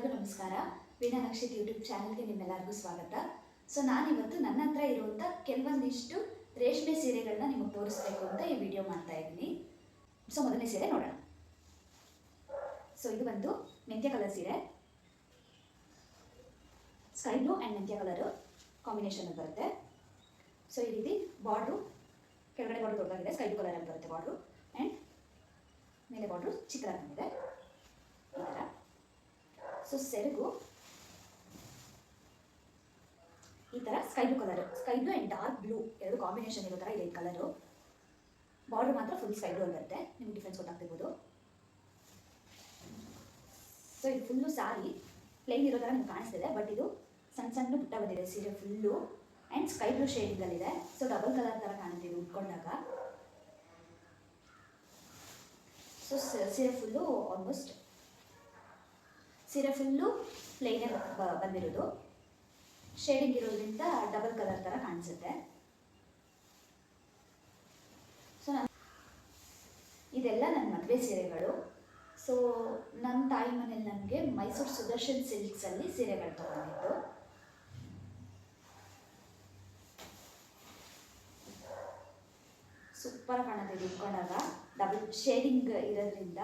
ಎಲ್ಲರಿಗೂ ನಮಸ್ಕಾರ. ವೀಣಾ ನಕ್ಷಿತ್ ಯೂಟ್ಯೂಬ್ ಚಾನಲ್ಗೆ ನಿಮ್ಮೆಲ್ಲರಿಗೂ ಸ್ವಾಗತ. ಸೊ ನಾನಿವತ್ತು ನನ್ನ ಹತ್ರ ಇರುವಂಥ ಕೆಲವೊಂದಿಷ್ಟು ರೇಷ್ಮೆ ಸೀರೆಗಳನ್ನ ನಿಮಗೆ ತೋರಿಸ್ಬೇಕು ಅಂತ ಈ ವಿಡಿಯೋ ಮಾಡ್ತಾ ಇದ್ದೀನಿ. ಸೊ ಮೊದಲನೇ ಸೀರೆ ನೋಡೋಣ. ಸೊ ಇದು ಬಂದು ಮೆಂತ್ಯ ಕಲರ್ ಸೀರೆ, ಸ್ಕೈ ಬ್ಲೂ ಆ್ಯಂಡ್ ಮೆಂತ್ಯ ಕಲರು ಕಾಂಬಿನೇಷನ್ ಬರುತ್ತೆ. ಸೊ ಈ ರೀತಿ ಬಾರ್ಡ್ರು, ಕೆಳಗಡೆ ಬಾರ್ಡ್ರು ದೊಡ್ಡದಾಗಿದೆ, ಸ್ಕೈ ಬ್ಲೂ ಕಲರಲ್ಲಿ ಬರುತ್ತೆ ಬಾರ್ಡ್ರು, ಆ್ಯಂಡ್ ಮೇಲೆ ಬಾರ್ಡ್ರು ಚಿಕ್ಕದಾಗಿ ಬಂದಿದೆ ಈ ಥರ. ಸೊ ಸೆರಗು ಈ ಥರ sky blue and dark blue ಎರಡು ಕಾಂಬಿನೇಷನ್ ಇರೋ ಥರ ಇದೆ ಈ ಕಲರು. ಬಾರ್ಡರ್ ಮಾತ್ರ ಫುಲ್ ಸ್ಕೈ ಬ್ಲೂ ಬರುತ್ತೆ, ನಿಮ್ಗೆ ಡಿಫ್ರೆನ್ಸ್ ಗೊತ್ತಾಗ್ತಿರ್ಬೋದು. ಸೊ ಇದು ಫುಲ್ಲು ಸಾರಿ ಪ್ಲೇನ್ ಇರೋ ಥರ ನಿಮ್ಗೆ ಕಾಣಿಸ್ತಿದೆ, ಬಟ್ ಇದು ಸಣ್ಣ ಸಣ್ಣ ಪುಟ್ಟ ಬಂದಿದೆ ಸೀರೆ ಫುಲ್ಲು, ಆ್ಯಂಡ್ ಸ್ಕೈ ಬ್ಲೂ ಶೇಡಿಂಗಲ್ಲಿದೆ. ಸೊ ಡಬಲ್ ಕಲರ್ ಥರ ಕಾಣುತ್ತೆ ಇದು ಉಟ್ಕೊಂಡಾಗ. ಸೊ ಸೀರೆ ಫುಲ್ಲು ಪ್ಲೇನೇ ಬಂದಿರೋದು, ಶೇಡಿಂಗ್ ಇರೋದ್ರಿಂದ ಡಬಲ್ ಕಲರ್ ಥರ ಕಾಣಿಸುತ್ತೆ. ಸೊ ಇದೆಲ್ಲ ನನ್ನ ಮದುವೆ ಸೀರೆಗಳು. ಸೊ ನನ್ನ ತಾಯಿ ಮನೇಲಿ ನನಗೆ ಮೈಸೂರು ಸುದರ್ಶನ್ ಸಿಲ್ಕ್ಸಲ್ಲಿ ಸೀರೆಗಳು ತೊಗೊಂಡಿದ್ದು. ಸೂಪರ್ ಕಾಣುತ್ತೆ ಇದು ಉಟ್ಕೊಂಡಾಗ, ಡಬಲ್ ಶೇಡಿಂಗ್ ಇರೋದ್ರಿಂದ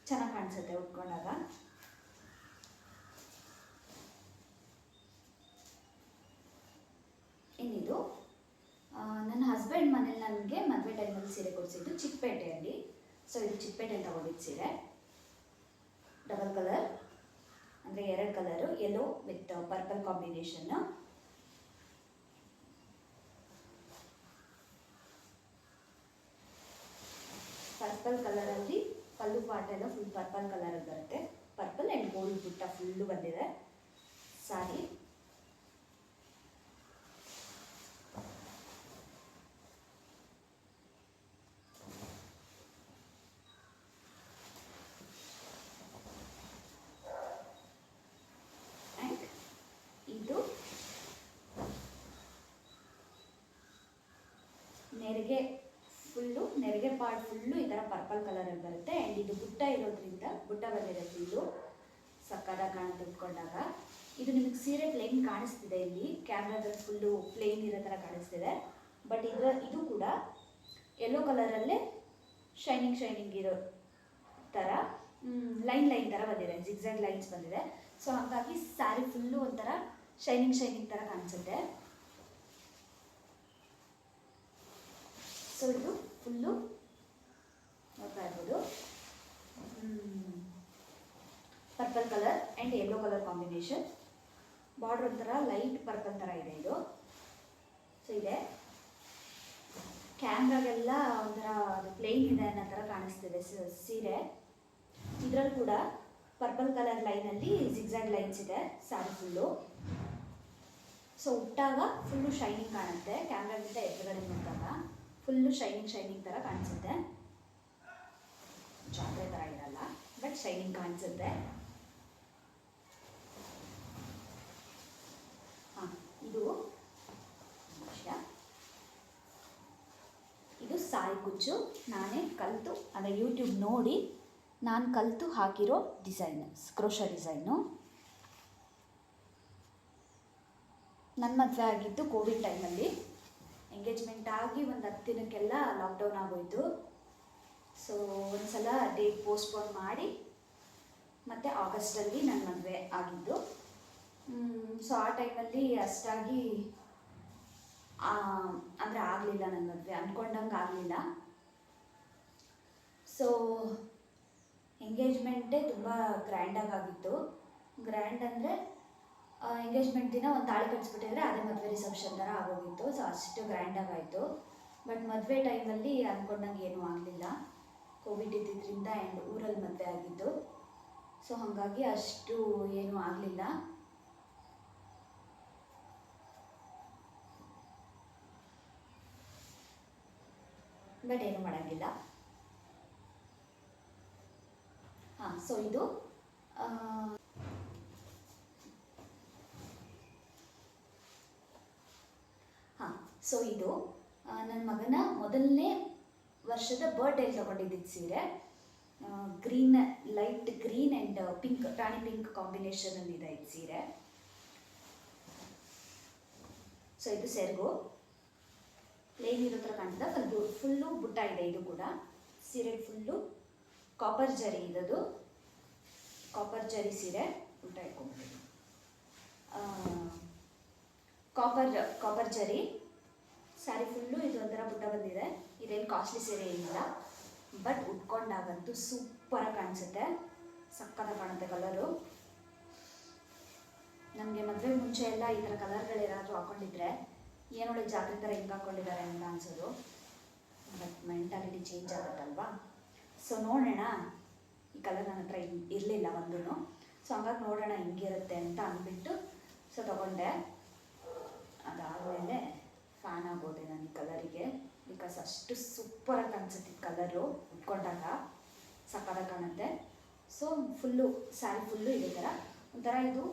ಚೆನ್ನಾಗಿ ಕಾಣಿಸುತ್ತೆ ಉಟ್ಕೊಂಡಾಗ. ಇನ್ನಿದು ನನ್ನ ಹಸ್ಬೆಂಡ್ ಮನೇಲಿ ನನಗೆ ಮದುವೆ ಟೈಮಲ್ಲಿ ಸೀರೆ ಕೊಡಿಸಿದ್ದು ಚಿಕ್ಕಪೇಟೆಯಲ್ಲಿ. ಸೊ ಇದು ಚಿಕ್ಕಪೇಟೆಯಲ್ಲಿ ತಗೊಂಡಿದ್ದು ಸೀರೆ, ಡಬಲ್ ಕಲರ್ ಅಂದರೆ ಎರಡು colour, yellow with purple combination. Purple ಕಲರಲ್ಲಿ ಪಲ್ಲು ಪಾಟ ಎಲ್ಲ ಫುಲ್ ಪರ್ಪಲ್ ಕಲರಲ್ಲಿ ಬರುತ್ತೆ, ಪರ್ಪಲ್ ಆ್ಯಂಡ್ ಗೋಲ್ಡ್ ಬುಟ್ಟ ಫುಲ್ಲು ಬಂದಿದೆ ಸಾರಿ. ಆ್ಯಂಡ್ ಇದು ನೆರಿಗೆ ಪಾರ್ಟ್ ಫುಲ್ಲು ಈ ಥರ ಪರ್ಪಲ್ ಕಲರಲ್ಲಿ ಬರುತ್ತೆ, ಆ್ಯಂಡ್ ಇದು ಬುಟ್ಟ ಇರೋದ್ರಿಂದ ಬುಟ್ಟ ಬಂದಿದೆ ಫುಲ್ಲು ಸಕ್ಕತ್ತಾಗಿ ಕಾಣುತ್ತೆ ಉಟ್ಕೊಂಡಾಗ. ಇದು ನಿಮಗೆ ಸೀರೆ ಪ್ಲೇನ್ ಕಾಣಿಸ್ತಿದೆ, ಇಲ್ಲಿ ಕ್ಯಾಮ್ರಾದಲ್ಲಿ ಫುಲ್ಲು ಪ್ಲೇನ್ ಇರೋ ಥರ ಕಾಣಿಸ್ತಿದೆ, ಬಟ್ ಇದು ಕೂಡ ಯೆಲ್ಲೋ ಕಲರಲ್ಲೇ ಶೈನಿಂಗ್ ಇರೋ ಥರ ಲೈನ್ ಥರ ಬಂದಿದೆ, ಜಿಗ್ಜಾಗ್ ಲೈನ್ಸ್ ಬಂದಿದೆ. ಸೊ ಹಾಗಾಗಿ ಸ್ಯಾರಿ ಫುಲ್ಲು ಒಂಥರ ಶೈನಿಂಗ್ ಥರ ಕಾಣಿಸುತ್ತೆ. ಸೊ ಇದು ಫುಲ್ಲು ನೋಡ್ತಾ ಇರ್ಬೋದು, purple colour and yellow colour combination. Border ಒಂಥರ ಲೈಟ್ ಪರ್ಪಲ್ ಥರ ಇದೆ ಇದು. ಸೊ ಇದೆ ಕ್ಯಾಮ್ರಾಗೆಲ್ಲ ಒಂಥರ ಅದು ಪ್ಲೇನ್ ಇದೆ ಅನ್ನೋ ಥರ ಕಾಣಿಸ್ತಿದೆ ಸೀರೆ. ಇದರಲ್ಲಿ ಕೂಡ ಪರ್ಪಲ್ ಕಲರ್ ಲೈನಲ್ಲಿ ಜಿಗ್ಜಾಗ್ ಲೈನ್ಸ್ ಇದೆ ಸ್ಯಾರಿ ಫುಲ್ಲು. ಸೊ ಉಟ್ಟಾಗ ಫುಲ್ಲು ಶೈನಿಂಗ್ ಕಾಣುತ್ತೆ, ಕ್ಯಾಮ್ರಾಗಿಂತ ಎದುರುಗಡೆ ನೋಡಿದಾಗ ಫುಲ್ಲು ಶೈನಿಂಗ್ ಥರ ಕಾಣಿಸುತ್ತೆ. ಜಾತ್ರೆ ಥರ ಇರಲ್ಲ, ಬಟ್ ಶೈನಿಂಗ್ ಕಾಣಿಸುತ್ತೆ. ಹಾಂ, ಇದು ಸಾರಿ ಕುಚ್ಚು ನಾನೇ ಕಲಿತು ಅಂದರೆ ಯೂಟ್ಯೂಬ್ ನೋಡಿ ನಾನು ಕಲಿತು ಹಾಕಿರೋ ಡಿಸೈನ್, ಕ್ರೋಶಾ ಡಿಸೈನು. ನನ್ನ ಮದುವೆ ಆಗಿದ್ದು ಕೋವಿಡ್ ಟೈಮಲ್ಲಿ, ಎಂಗೇಜ್ಮೆಂಟ್ ಆಗಿ ಒಂದು 10 ದಿನಕ್ಕೆಲ್ಲ ಲಾಕ್ಡೌನ್ ಆಗೋಯಿತು. ಸೊ ಒಂದು ಸಲ ಡೇಟ್ ಪೋಸ್ಟ್ಪೋನ್ ಮಾಡಿ ಮತ್ತು ಆಗಸ್ಟಲ್ಲಿ ನನ್ನ ಮದುವೆ ಆಗಿದ್ದು. ಸೊ ಆ ಟೈಮಲ್ಲಿ ಅಷ್ಟಾಗಿ ಅಂದರೆ ಆಗಲಿಲ್ಲ ನನ್ನ ಮದುವೆ, ಅಂದ್ಕೊಂಡಂಗೆ ಆಗಲಿಲ್ಲ. ಸೊ ಎಂಗೇಜ್ಮೆಂಟೇ ತುಂಬ ಗ್ರ್ಯಾಂಡಾಗಿ ಆಗಿತ್ತು. ಗ್ರ್ಯಾಂಡ್ ಅಂದರೆ ಎಂಗೇಜ್ಮೆಂಟ್ ದಿನ ಒಂದು ತಾಳಿ ಕಟ್ಸ್ಬಿಟ್ಟಿದ್ರೆ ಅದೇ ಮದುವೆ ರಿಸೆಪ್ಷನ್ ಥರ ಆಗೋಗಿತ್ತು. ಸೊ ಅಷ್ಟು ಗ್ರ್ಯಾಂಡಾಗಿ ಆಯಿತು. ಬಟ್ ಮದುವೆ ಟೈಮಲ್ಲಿ ಅಂದ್ಕೊಂಡಂಗೆ ಏನೂ ಆಗಲಿಲ್ಲ, ಕೋವಿಡ್ ಇದ್ದಿದ್ದರಿಂದ ಆ್ಯಂಡ್ ಊರಲ್ಲಿ ಮದುವೆ ಆಗಿದ್ದು. ಸೊ ಹಾಗಾಗಿ ಅಷ್ಟು ಏನೂ ಆಗಲಿಲ್ಲ. ಬಟ್ ಏನೂ ಮಾಡೋಂಗಿಲ್ಲ. ಹಾಂ, ಸೊ ಇದು ನನ್ನ ಮಗನ ಮೊದಲನೇ ವರ್ಷದ ಬರ್ಡೇಲಿ ತೊಗೊಂಡಿದ್ದಿದ್ದು ಸೀರೆ. Green, light green and pink, ರಾಣಿ ಪಿಂಕ್ ಕಾಂಬಿನೇಷನಲ್ಲಿದೆ ಇದು ಸೀರೆ. ಸೊ ಇದು ಸೆರಗು ಪ್ಲೇನ್ ಇರೋ ಥರ ಕಾಣ್ತದೆ, ಫುಲ್ಲು ಬುಟ್ಟ ಇದೆ. ಇದು ಕೂಡ ಸೀರೆ ಫುಲ್ಲು ಕಾಪರ್ ಜರಿ ಇರೋದು, ಕಾಪರ್ ಜರಿ ಸೀರೆ. ಬುಟ್ಟ ಇಟ್ಕೊಂಡ್ಬಿಟ್ಟು ಕಾಪರ್ ಜರಿ ಸ್ಯಾರಿ ಫುಲ್ಲು ಇದು ಒಂಥರ ಬುಟ್ಟ ಬಂದಿದೆ. ಇದೇನು ಕಾಸ್ಟ್ಲಿ ಸೀರೆ ಏನಿಲ್ಲ, ಬಟ್ ಉಟ್ಕೊಂಡಾಗಂತೂ ಸೂಪರಾಗಿ ಕಾಣಿಸುತ್ತೆ, ಸಕ್ಕತ್ತಾಗಿ ಕಾಣುತ್ತೆ ಕಲರು. ನಮಗೆ ಮದುವೆ ಮುಂಚೆ ಎಲ್ಲ ಈ ಥರ ಕಲರ್ಗಳೇನಾದರೂ ಹಾಕ್ಕೊಂಡಿದ್ರೆ ಏನೊಳ್ಳೆ ಜಾತ್ರೆ ಥರ ಹಿಂಗೆ ಹಾಕ್ಕೊಂಡಿದ್ದಾರೆ ಅಂತ ಅನ್ಸೋದು. ಬಟ್ ಮೆಂಟಾಲಿಟಿ ಚೇಂಜ್ ಆಗುತ್ತಲ್ವಾ. ಸೊ ನೋಡೋಣ, ಈ ಕಲರ್ ನನ್ನ ಹತ್ರ ಇರಲಿಲ್ಲ ಒಂದೂ. ಸೊ ಹಂಗಾಗಿ ನೋಡೋಣ ಹಿಂಗಿರುತ್ತೆ ಅಂತ ಅಂದ್ಬಿಟ್ಟು ಸೊ ತೊಗೊಂಡೆ. ಅದಾದಮೇಲೆ ಫ್ಯಾನ್ ಆಗೋದೆ ನಾನು ಈ ಕಲರಿಗೆ, ಬಿಕಾಸ್ ಅಷ್ಟು ಸೂಪರಾಗಿ ಕಾಣಿಸುತ್ತೆ ಕಲರು. ಉಟ್ಕೊಂಡಾಗ ಸಕ್ಕತ್ತಾಗಿ ಕಾಣುತ್ತೆ. ಸೊ ಫುಲ್ಲು ಸ್ಯಾರಿ ಫುಲ್ಲು ಇದೇ ಥರ ಒಂಥರ ಇದು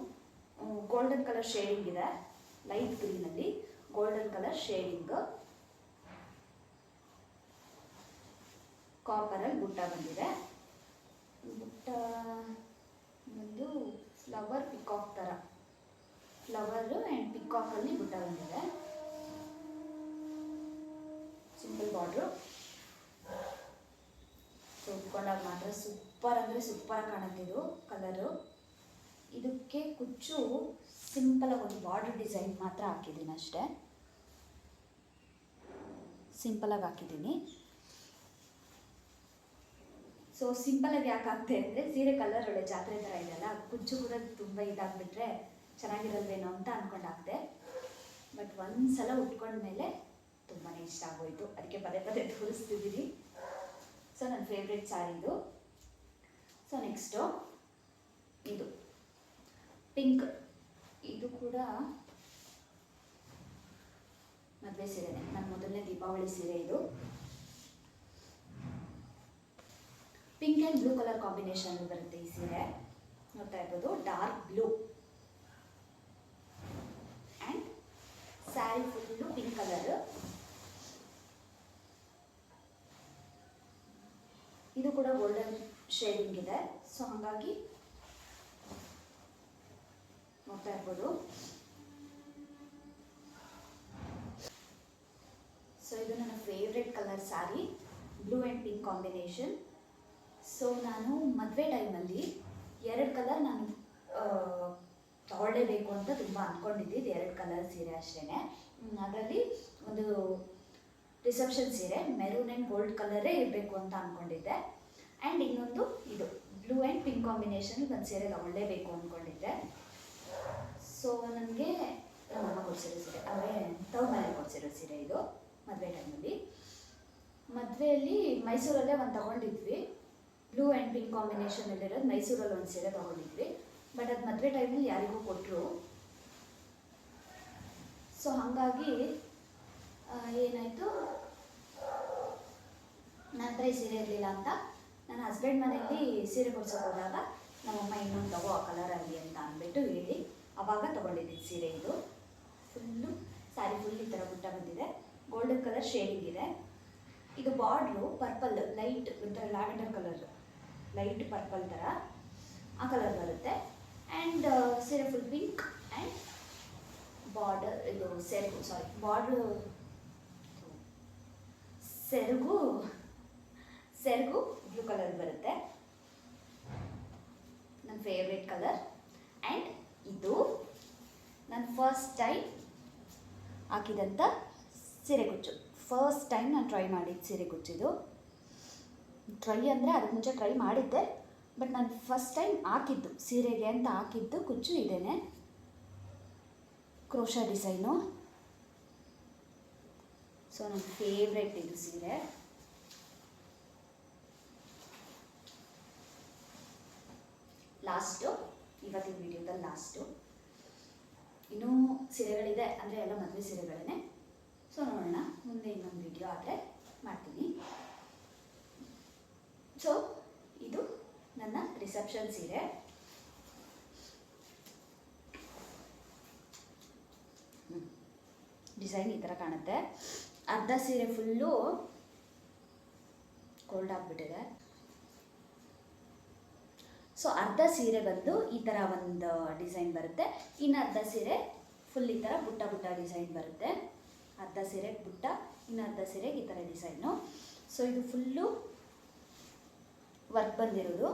ಗೋಲ್ಡನ್ ಕಲರ್ ಶೇಡಿಂಗ್ ಇದೆ, ಲೈಟ್ ಗ್ರೀನಲ್ಲಿ ಗೋಲ್ಡನ್ ಕಲರ್ ಶೇಡಿಂಗ್. ಕಾಪರಲ್ಲಿ ಬುಟ್ಟ ಬಂದಿದೆ. ಬುಟ್ಟ ಒಂದು ಫ್ಲವರ್ ಪಿಕಾಕ್ ಥರ, ಫ್ಲವರು ಆ್ಯಂಡ್ ಪಿಕಾಕಲ್ಲಿ ಬುಟ್ಟ ಬಂದಿದೆ. Simple border. ಸೊ ಉಟ್ಕೊಂಡಾಗ ಮಾತ್ರ ಸೂಪರ್ ಅಂದರೆ ಸೂಪರಾಗಿ ಕಾಣುತ್ತಿದ್ದು ಕಲರು. ಇದಕ್ಕೆ ಕುಚ್ಚು ಸಿಂಪಲಾಗಿ ಒಂದು ಬಾರ್ಡರ್ ಡಿಸೈನ್ ಮಾತ್ರ ಹಾಕಿದ್ದೀನಿ ಅಷ್ಟೇ, ಸಿಂಪಲಾಗಿ ಹಾಕಿದ್ದೀನಿ. ಸೊ ಸಿಂಪಲಾಗಿ ಯಾಕೆ ಹಾಕ್ತೆ ಅಂದರೆ ಸೀರೆ ಕಲರ್ ಒಳ್ಳೆ ಜಾತ್ರೆ ಥರ ಇದೆಯಲ್ಲ, ಕುಚ್ಚು ಕೂಡ ತುಂಬ ಇದಾಗಿಬಿಟ್ರೆ ಚೆನ್ನಾಗಿರಲ್ವೇನೋ ಅಂತ ಅಂದ್ಕೊಂಡು ಹಾಕ್ದೆ. ಬಟ್ ಒಂದು ಸಲ ಉಟ್ಕೊಂಡ್ಮೇಲೆ ತುಂಬಾ ಇಷ್ಟ ಆಗೋಯಿತು, ಅದಕ್ಕೆ ಪದೇ ಪದೇ ತೋರಿಸ್ತಿದ್ದೀನಿ. ಸೊ ನನ್ನ ಫೇವ್ರೆಟ್ ಸ್ಯಾರಿ ಇದು. ಸೊ ನೆಕ್ಸ್ಟು ಇದು ಪಿಂಕ್, ಇದು ಕೂಡ ಮದುವೆ ಸೀರೆನೇ, ನನ್ನ ಮೊದಲನೇ ದೀಪಾವಳಿ ಸೀರೆ ಇದು. Pink and blue colour combination ಬರುತ್ತೆ ಈ ಸೀರೆ, ನೋಡ್ತಾ ಇರ್ಬೋದು. Dark blue and sari full pink colour. ಇದು ಕೂಡ ಗೋಲ್ಡನ್ ಶೇಡಿಂಗ್ ಇದೆ. ಸೊ ಹಾಗಾಗಿ ನೋಡ್ತಾ ಇರ್ಬೋದು. ಸೊ ಇದು ನನ್ನ favourite colour sari, blue and pink combination. So ನಾನು ಮದುವೆ ಟೈಮಲ್ಲಿ 2 ಕಲರ್ ನಾನು ತಗೊಳ್ಳೇಬೇಕು ಅಂತ ತುಂಬ ಅಂದ್ಕೊಂಡಿದ್ದಿದ್ದು, 2 ಕಲರ್ ಸೀರೆ ಅಷ್ಟೇ. ಅದರಲ್ಲಿ ಒಂದು ರಿಸೆಪ್ಷನ್ ಸೀರೆ ಮೆರೂನ್ ಆ್ಯಂಡ್ ಗೋಲ್ಡ್ ಕಲರೇ ಇರಬೇಕು ಅಂತ ಅಂದ್ಕೊಂಡಿದ್ದೆ. ಆ್ಯಂಡ್ ಇನ್ನೊಂದು ಇದು ಬ್ಲೂ ಆ್ಯಂಡ್ ಪಿಂಕ್ ಕಾಂಬಿನೇಷನ್ ಒಂದು ಸೀರೆ ತಗೊಳ್ಳೇಬೇಕು ಅಂದ್ಕೊಂಡಿದ್ದೆ. ಸೊ ನನಗೆ ನಮ್ಮಮ್ಮ ಕೊಡಿಸಿರೋ ಸೀರೆ, ಅವರೇ ತವ್ರ ಮನೆ ಕೊಡಿಸಿರೋ ಸೀರೆ ಇದು. ಮದುವೆ ಟೈಮಲ್ಲಿ ಮದುವೆಯಲ್ಲಿ ಮೈಸೂರಲ್ಲೇ ಒಂದು ತೊಗೊಂಡಿದ್ವಿ, ಬ್ಲೂ ಆ್ಯಂಡ್ ಪಿಂಕ್ ಕಾಂಬಿನೇಷನಲ್ಲಿರೋದು. ಮೈಸೂರಲ್ಲಿ ಒಂದು ಸೀರೆ ತೊಗೊಂಡಿದ್ವಿ, ಬಟ್ ಅದು ಮದುವೆ ಟೈಮಲ್ಲಿ ಯಾರಿಗೂ ಕೊಟ್ಟರು. ಸೊ ಹಾಗಾಗಿ ಏನಾಯಿತು, ನನ್ನ ಹತ್ರ ಈ ಸೀರೆ ಇರಲಿಲ್ಲ ಅಂತ ನನ್ನ ಹಸ್ಬೆಂಡ್ ಮನೆಯಲ್ಲಿ ಸೀರೆ ಕೊಡ್ಸೋಕೆ ಹೋದಾಗ ನಮ್ಮಮ್ಮ ಇನ್ನೊಂದು ತಗೋ ಆ ಕಲರಲ್ಲಿ ಅಂತ ಅಂದ್ಬಿಟ್ಟು ಹೇಳಿ ಆವಾಗ ತೊಗೊಂಡಿದ್ದೀನಿ ಸೀರೆ ಇದು. ಫುಲ್ಲು ಸ್ಯಾರಿ ಫುಲ್ ಈ ಥರ ಬುಟ್ಟ ಬಂದಿದೆ, ಗೋಲ್ಡನ್ ಕಲರ್ ಶೇಡಿಂಗ್ ಇದೆ. ಇದು ಬಾರ್ಡ್ರು ಪರ್ಪಲ್, ಲೈಟ್ ಒಂಥರ ಲ್ಯಾವೆಂಡರ್ ಕಲರ್, ಲೈಟ್ ಪರ್ಪಲ್ ಥರ ಆ ಕಲರ್ ಬರುತ್ತೆ. ಆ್ಯಂಡ್ ಸೀರೆ ಫುಲ್ ಪಿಂಕ್ ಆ್ಯಂಡ್ ಬಾರ್ಡರ್, ಇದು ಸೆರಗು, ಸಾರಿ ಬಾರ್ಡ್ರು ಸೆರಗು ಬ್ಲೂ ಕಲರ್ ಬರುತ್ತೆ, ನನ್ನ ಫೇವ್ರೆಟ್ ಕಲರ್. ಆ್ಯಂಡ್ ಇದು ನನ್ನ ಫಸ್ಟ್ ಟೈಮ್ ಹಾಕಿದಂಥ ಸೀರೆ ಕುಚ್ಚು, ಫಸ್ಟ್ ಟೈಮ್ ನಾನು ಟ್ರೈ ಮಾಡಿದ್ದು ಸೀರೆ ಕುಚ್ಚಿದು. ಟ್ರೈ ಅಂದರೆ ಅದಕ್ಕೆ ಮುಂಚೆ ಟ್ರೈ ಮಾಡಿದ್ದೆ, ಬಟ್ ನಾನು ಫಸ್ಟ್ ಟೈಮ್ ಹಾಕಿದ್ದು ಸೀರೆಗೆ ಅಂತ ಹಾಕಿದ್ದು ಕುಚ್ಚು ಇದೇನೆ, ಕ್ರೋಶಾ ಡಿಸೈನು. ಸೊ ನನ್ನ ಫೇವ್ರೆಟ್ ಇದು ಸೀರೆ. ಲಾಸ್ಟು, ಇವತ್ತಿನ ವಿಡಿಯೋದಲ್ಲಿ ಲಾಸ್ಟು. ಇನ್ನೂ ಸೀರೆಗಳಿದೆ, ಅಂದರೆ ಎಲ್ಲ ಮದುವೆ ಸೀರೆಗಳೇ. ಸೊ ನೋಡೋಣ, ಮುಂದೆ ಇನ್ನೊಂದು ವಿಡಿಯೋ ಆದರೆ ಮಾಡ್ತೀನಿ. ಸೊ ಇದು ನನ್ನ ರಿಸೆಪ್ಷನ್ ಸೀರೆ. ಡಿಸೈನ್ ಈ ಥರ ಕಾಣುತ್ತೆ. ಅರ್ಧ ಸೀರೆ ಫುಲ್ಲು ಗೋಲ್ಡ್ ಆಗಿಬಿಟ್ಟಿದೆ, ಸೊ ಅರ್ಧ ಸೀರೆ ಬಂದು ಈ ಥರ ಒಂದು ಡಿಸೈನ್ ಬರುತ್ತೆ, ಇನ್ನು ಅರ್ಧ ಸೀರೆ ಫುಲ್ ಈ ಥರ ಬುಟ್ಟ ಬುಟ್ಟ ಡಿಸೈನ್ ಬರುತ್ತೆ. ಅರ್ಧ ಸೀರೆಗೆ ಬುಟ್ಟ, ಇನ್ನು ಅರ್ಧ ಸೀರೆಗೆ ಈ ಥರ ಡಿಸೈನು. ಸೊ ಇದು ಫುಲ್ಲು ವರ್ಕ್ ಬಂದಿರೋದು,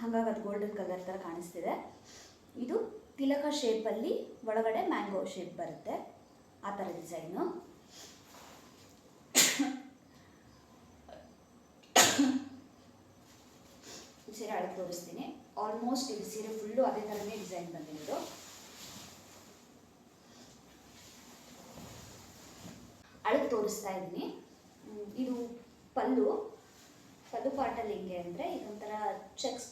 ಹಾಗಾಗಿ ಅದು ಗೋಲ್ಡನ್ ಕಲರ್ ಥರ ಕಾಣಿಸ್ತಿದೆ. ಇದು ತಿಲಕ ಶೇಪಲ್ಲಿ ಒಳಗಡೆ ಮ್ಯಾಂಗೋ ಶೇಪ್ ಬರುತ್ತೆ, ಆ ಥರ ಡಿಸೈನು. ಸೀರೆ ಅಳತೆ ತೋರಿಸ್ತೀನಿ. ಆಲ್ಮೋಸ್ಟ್ ಇದು ಸೀರೆ ಫುಲ್ಲು ಅದೇ ಥರನೇ ಡಿಸೈನ್ ಬಂದಿರೋದು. ಅಳತೆ ತೋರಿಸ್ತಾ ಇದ್ದೀನಿ. ಇದು ಪಲ್ಲು ಪಾರ್ಟಲ್ಲಿ ಹೆಂಗೆ ಅಂದರೆ ಇದೊಂಥರ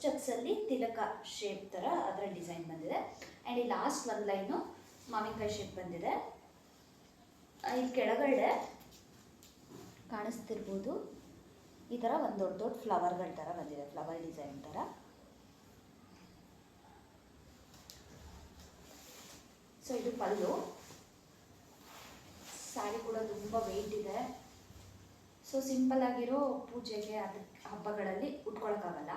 ಚೆಕ್ಸಲ್ಲಿ ತಿಲಕ ಶೇಪ್ ಥರ ಅದರ ಡಿಸೈನ್ ಬಂದಿದೆ. ಆ್ಯಂಡ್ ಈ ಲಾಸ್ಟ್ ಒಂದು ಲೈನು ಮಾವಿನಕಾಯಿ ಶೇಪ್ ಬಂದಿದೆ. ಇಲ್ಲಿ ಕೆಳಗಡೆ ಕಾಣಿಸ್ತಿರ್ಬೋದು ಈ ಥರ ಒಂದು ದೊಡ್ಡ ದೊಡ್ಡ ಫ್ಲವರ್ಗಳ ಥರ ಬಂದಿದೆ, ಫ್ಲವರ್ ಡಿಸೈನ್ ಥರ. ಸೊ ಇದು ಪಲ್ಲು. ಸ್ಯಾರಿ ಕೂಡ ತುಂಬ ವೆಯ್ಟ್ ಇದೆ. ಸೊ ಸಿಂಪಲ್ ಆಗಿರೋ ಪೂಜೆಗೆ ಅದಕ್ಕೆ ಹಬ್ಬಗಳಲ್ಲಿ ಉಟ್ಕೊಳಕ್ಕಾಗಲ್ಲ.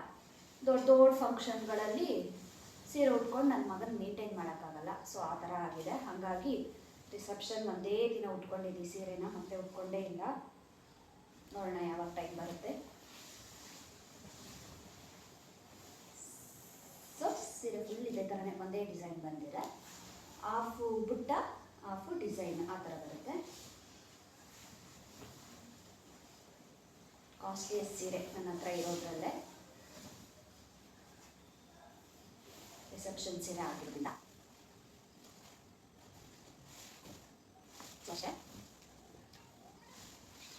ದೊಡ್ಡ ದೊಡ್ಡ ಫಂಕ್ಷನ್ಗಳಲ್ಲಿ ಸೀರೆ ಉಟ್ಕೊಂಡು ನನ್ನ ಮಗನ ಮೇಂಟೈನ್ ಮಾಡೋಕ್ಕಾಗಲ್ಲ. ಸೊ ಆ ಥರ ಆಗಿದೆ. ಹಾಗಾಗಿ ರಿಸೆಪ್ಷನ್ ಒಂದೇ ದಿನ ಉಟ್ಕೊಂಡಿದ್ದೀವಿ ಸೀರೆನ, ಮತ್ತೆ ಉಟ್ಕೊಂಡೇ ಇಲ್ಲ. ನೋಡೋಣ ಯಾವಾಗ ಟೈಮ್ ಬರುತ್ತೆ. ಸೊ ಸೀರೆ ಫುಲ್ ಇದೇ ಥರನೇ ಒಂದೇ ಡಿಸೈನ್ ಬಂದಿದೆ. ಹಾಫು ಬುಟ್ಟ ಹಾಫು ಡಿಸೈನ್ ಆ ಥರ ಬರುತ್ತೆ. ಕಾಸ್ಟ್ಲಿಯಸ್ಟ್ ಸೀರೆ ನನ್ನ ಹತ್ರ ಇರೋದ್ರಲ್ಲೇ, ರಿಸೆಪ್ಷನ್ ಸೀರೆ ಆಗಿರೋದ್ರಿಂದ ಅಷ್ಟೇ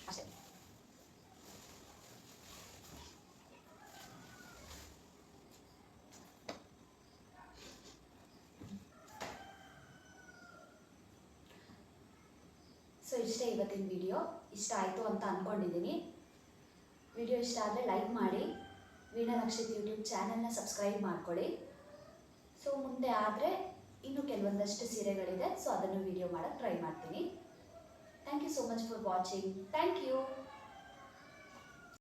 ಅಷ್ಟೇ. ಸೊ ಇಷ್ಟೇ ಇವತ್ತಿನ ವಿಡಿಯೋ. ಇಷ್ಟ ಆಯಿತು ಅಂತ ಅಂದ್ಕೊಂಡಿದ್ದೀನಿ. ವಿಡಿಯೋ ಇಷ್ಟ ಆದರೆ ಲೈಕ್ ಮಾಡಿ, ವೀಣಾ ರಕ್ಷಿತ್ ಯೂಟ್ಯೂಬ್ ಚಾನಲ್ನ ಸಬ್ಸ್ಕ್ರೈಬ್ ಮಾಡ್ಕೊಳ್ಳಿ. ಸೊ ಮುಂದೆ ಆದರೆ ಇನ್ನೂ ಕೆಲವೊಂದಷ್ಟು ಸೀರೆಗಳಿದೆ, ಸೊ ಅದನ್ನು ವಿಡಿಯೋ ಮಾಡೋಕ್ಕೆ ಟ್ರೈ ಮಾಡ್ತೀನಿ. Thank you so much for watching. Thank you.